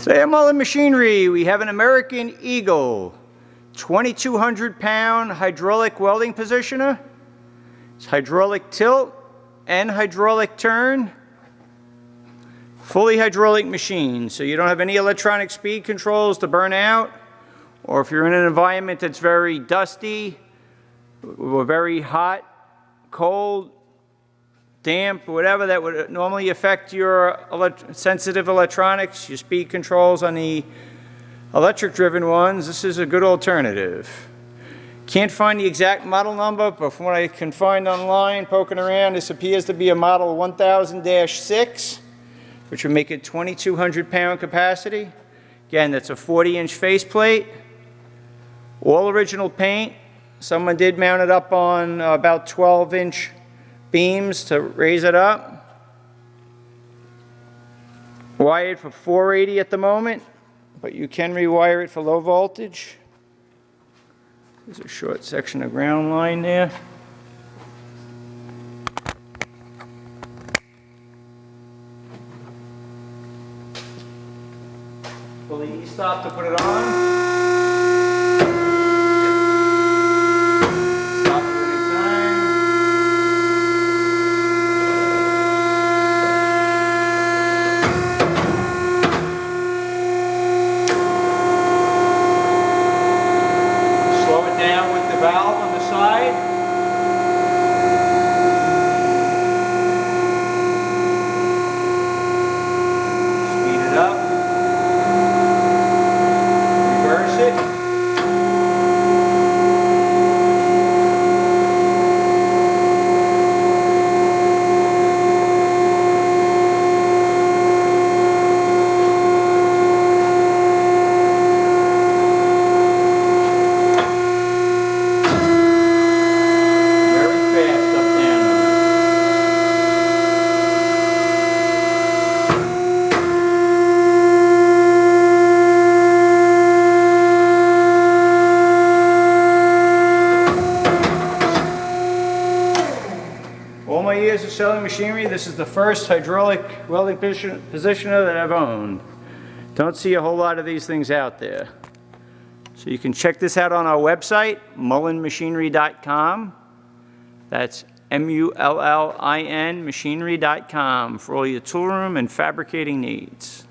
Today at Mullin Machinery, we have an American Eagle 2,200 pound hydraulic welding positioner. It's hydraulic tilt and hydraulic turn. Fully hydraulic machine, so you don't have any electronic speed controls to burn out, or if you're in an environment that's very dusty or very hot, cold, damp, whatever that would normally affect your sensitive electronics, your speed controls on the electric driven ones, this is a good alternative. Can't find the exact model number, but from what I can find online poking around, this appears to be a model 1000-6, which would make it 2,200 pound capacity. Again, that's a 40-inch faceplate, all original paint. Someone did mount it up on about 12-inch beams to raise it up. Wired for 480 at the moment, but you can rewire it for low voltage. There's a short section of ground line there. Pull the E-stop to put it on. Down with the valve on the side. Speed it up. Reverse it. All my years of selling machinery, this is the first hydraulic welding positioner that I've owned. Don't see a whole lot of these things out there. So you can check this out on our website, mullinmachinery.com. That's MULLIN machinery.com for all your toolroom and fabricating needs.